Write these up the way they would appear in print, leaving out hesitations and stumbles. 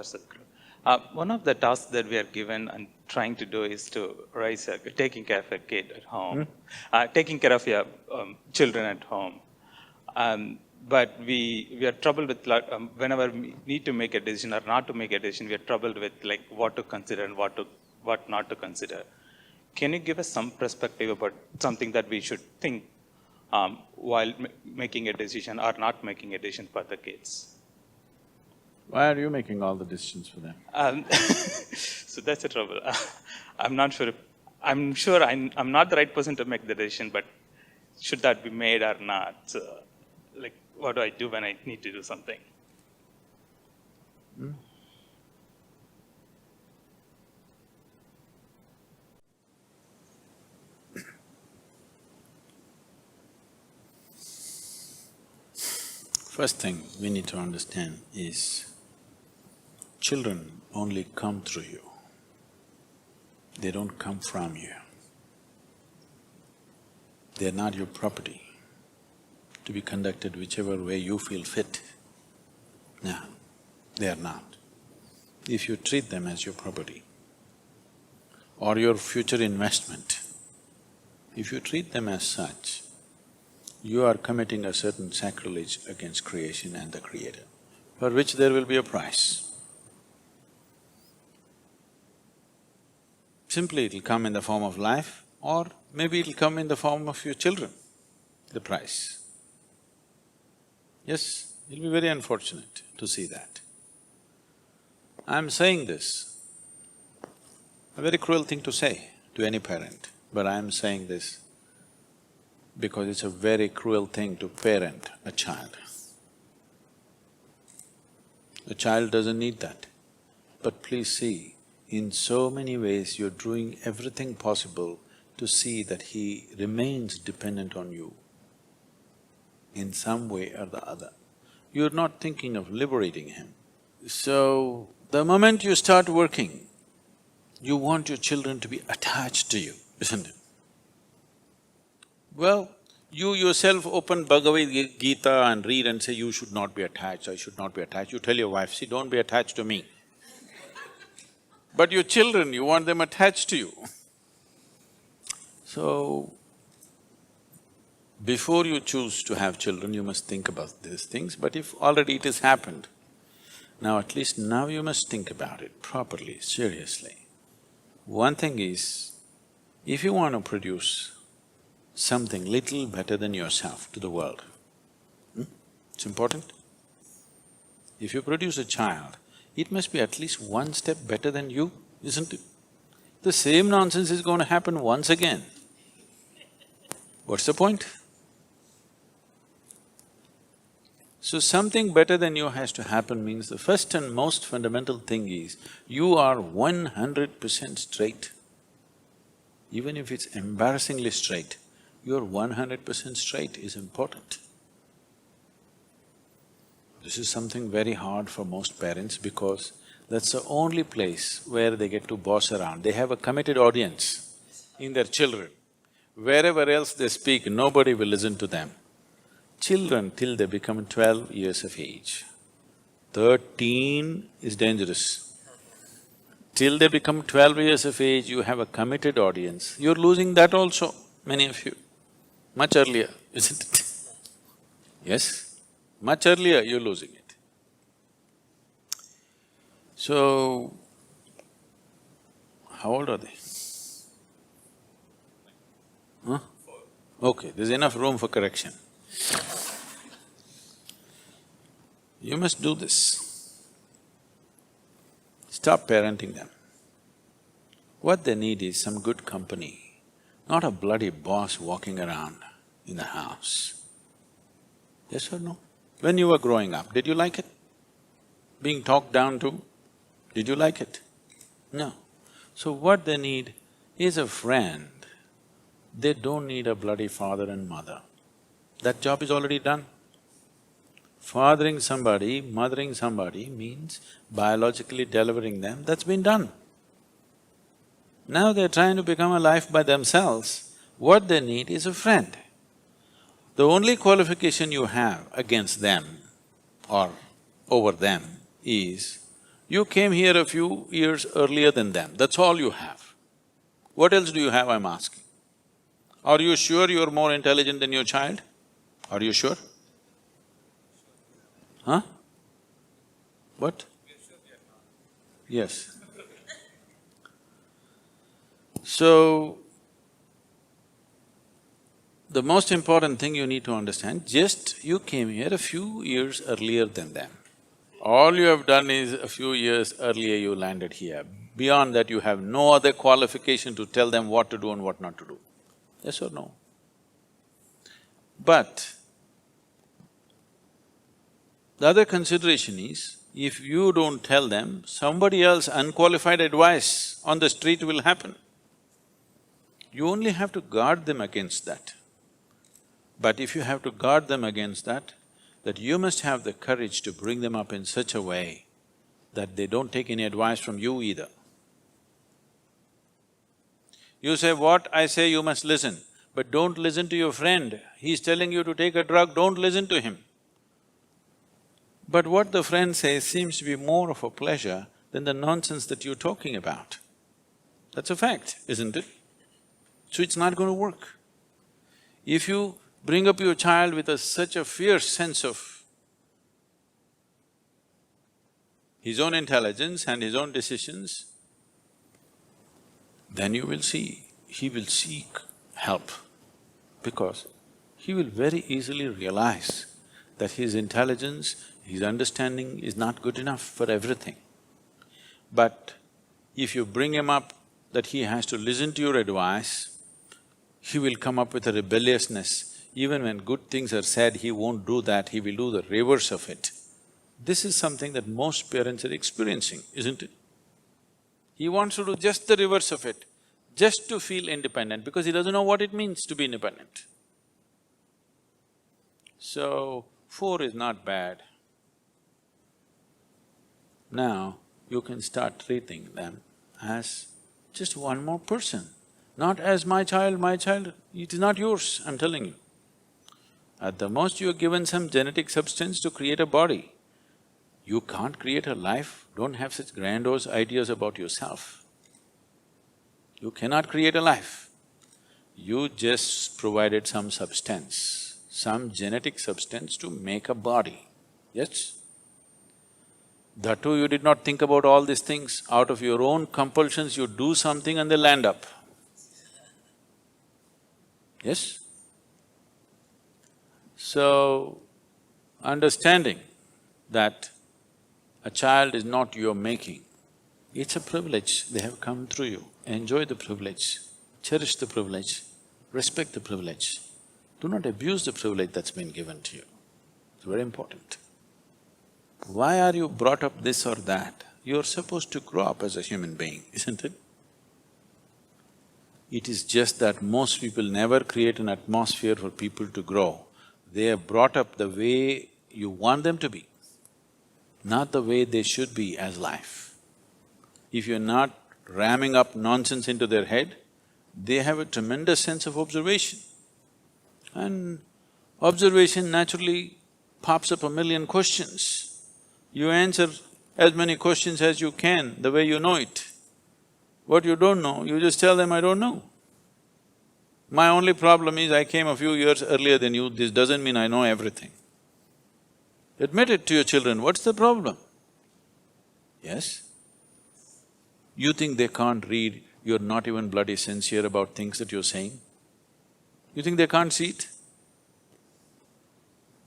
Sadguru. One of the tasks that we are given and trying to do is to raise taking care of a kid at home, taking care of your children at home. But we are troubled with whenever we need to make a decision or not to make a decision, we are troubled with like what to consider and what not to consider. Can you give us some perspective about something that we should think while making a decision or not making a decision for the kids? Why are you making all the decisions for them? So that's the trouble. I'm not sure. I'm sure I'm not the right person to make the decision, but should that be made or not? So, like, what do I do when I need to do something? First thing we need to understand is children only come through you. They don't come from you. They're not your property to be conducted whichever way you feel fit. No, they are not. If you treat them as your property or your future investment, if you treat them as such, you are committing a certain sacrilege against creation and the Creator, for which there will be a price. Simply it'll come in the form of life, or maybe it'll come in the form of your children, the price. Yes, it'll be very unfortunate to see that. I'm saying this, a very cruel thing to say to any parent, but I'm saying this because it's a very cruel thing to parent a child. A child doesn't need that. But please see, in so many ways you're doing everything possible to see that he remains dependent on you in some way or the other. You're not thinking of liberating him. So, the moment you start working, you want your children to be attached to you, isn't it? Well, you yourself open Bhagavad Gita and read and say, you should not be attached, I should not be attached. You tell your wife, see, don't be attached to me. But your children, you want them attached to you. So, before you choose to have children, you must think about these things, but if already it has happened, now at least now you must think about it properly, seriously. One thing is, if you want to produce something little better than yourself to the world, it's important. If you produce a child, it must be at least one step better than you, isn't it? The same nonsense is going to happen once again. What's the point? So something better than you has to happen means the first and most fundamental thing is, you are 100% straight. Even if it's embarrassingly straight, you're 100% straight is important. This is something very hard for most parents because that's the only place where they get to boss around. They have a committed audience in their children. Wherever else they speak, nobody will listen to them. Children till they become 12 years of age. 13 is dangerous. Till they become 12 years of age, you have a committed audience. You're losing that also, many of you. Much earlier, isn't it? Yes, much earlier you're losing it. So, how old are they? Huh? Okay, there's enough room for correction. You must do this. Stop parenting them. What they need is some good company, not a bloody boss walking around in the house. Yes or no? When you were growing up, did you like it? Being talked down to, did you like it? No. So what they need is a friend. They don't need a bloody father and mother. That job is already done. Fathering somebody, mothering somebody means biologically delivering them, that's been done. Now they're trying to become a life by themselves. What they need is a friend. The only qualification you have against them or over them is, You came here a few years earlier than them, that's all you have. What else do you have, I'm asking? Are you sure you're more intelligent than your child? Are you sure? Huh? What? Yes. So, the most important thing you need to understand, just you came here a few years earlier than them. All you have done is a few years earlier you landed here. Beyond that, you have no other qualification to tell them what to do and what not to do. Yes or no? But the other consideration is, if you don't tell them, somebody else unqualified advice on the street will happen. You only have to guard them against that. But if you have to guard them against that you must have the courage to bring them up in such a way that they don't take any advice from you either. You say, what I say you must listen, but don't listen to your friend. He's telling you to take a drug, don't listen to him. But what the friend says seems to be more of a pleasure than the nonsense that you're talking about. That's a fact, isn't it? So it's not going to work. If you bring up your child with such a fierce sense of his own intelligence and his own decisions, then you will see, he will seek help, because he will very easily realize that his intelligence, his understanding is not good enough for everything. But if you bring him up that he has to listen to your advice, he will come up with a rebelliousness. Even when good things are said, he won't do that, he will do the reverse of it. This is something that most parents are experiencing, isn't it? He wants to do just the reverse of it, just to feel independent, because he doesn't know what it means to be independent. So, 4 is not bad. Now, you can start treating them as just one more person, not as my child, it is not yours, I'm telling you. At the most, you're given some genetic substance to create a body. You can't create a life, don't have such grandiose ideas about yourself. You cannot create a life. You just provided some substance, some genetic substance to make a body, yes? That too, you did not think about all these things. Out of your own compulsions, you do something and they land up. Yes? So, understanding that a child is not your making, it's a privilege, they have come through you. Enjoy the privilege, cherish the privilege, respect the privilege. Do not abuse the privilege that's been given to you. It's very important. Why are you brought up this or that? You're supposed to grow up as a human being, isn't it? It is just that most people never create an atmosphere for people to grow. They are brought up the way you want them to be, not the way they should be as life. If you're not ramming up nonsense into their head, they have a tremendous sense of observation. And observation naturally pops up a million questions. You answer as many questions as you can, the way you know it. What you don't know, you just tell them, I don't know. My only problem is I came a few years earlier than you, this doesn't mean I know everything. Admit it to your children, what's the problem? Yes? You think they can't read, you're not even bloody sincere about things that you're saying? You think they can't see it?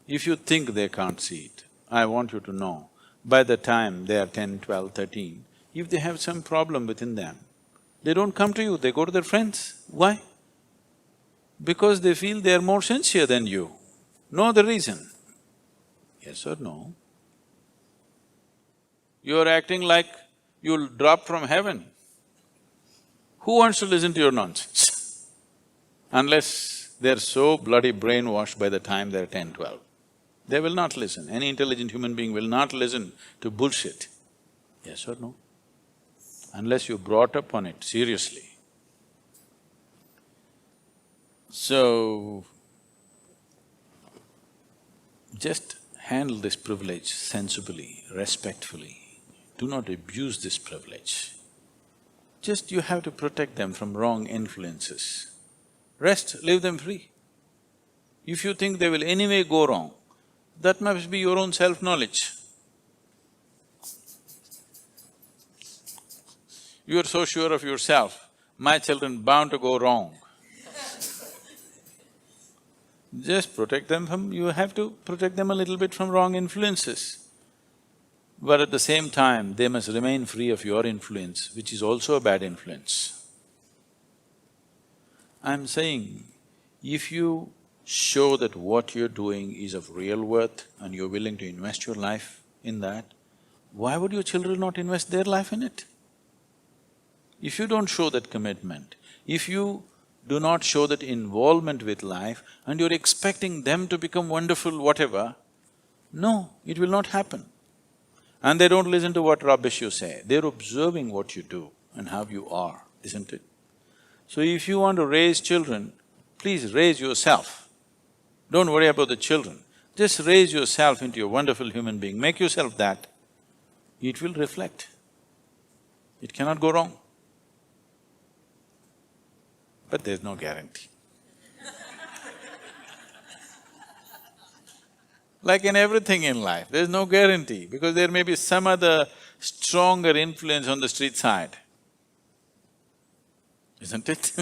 If you think they can't see it, I want you to know, by the time they are 10, 12, 13, if they have some problem within them, they don't come to you, they go to their friends. Why? Because they feel they are more sincere than you. No other reason. Yes or no? You're acting like you'll drop from heaven. Who wants to listen to your nonsense? Unless they're so bloody brainwashed by the time they're 10, 12. They will not listen. Any intelligent human being will not listen to bullshit. Yes or no? Unless you're brought up on it seriously. So, just handle this privilege sensibly, respectfully. do not abuse this privilege. Just you have to protect them from wrong influences. Rest, leave them free. If you think they will anyway go wrong, that must be your own self-knowledge. You are so sure of yourself, my children bound to go wrong. Just protect them from… you have to protect them a little bit from wrong influences. But at the same time, they must remain free of your influence, which is also a bad influence. I'm saying, if you show that what you're doing is of real worth and you're willing to invest your life in that, why would your children not invest their life in it? If you don't show that commitment, if you do not show that involvement with life and you're expecting them to become wonderful whatever, no, it will not happen. And they don't listen to what rubbish you say, they're observing what you do and how you are, isn't it? So if you want to raise children, please raise yourself. Don't worry about the children, just raise yourself into a wonderful human being, make yourself that. It will reflect. It cannot go wrong. But there's no guarantee. Like in everything in life, there's no guarantee because there may be some other stronger influence on the street side, isn't it?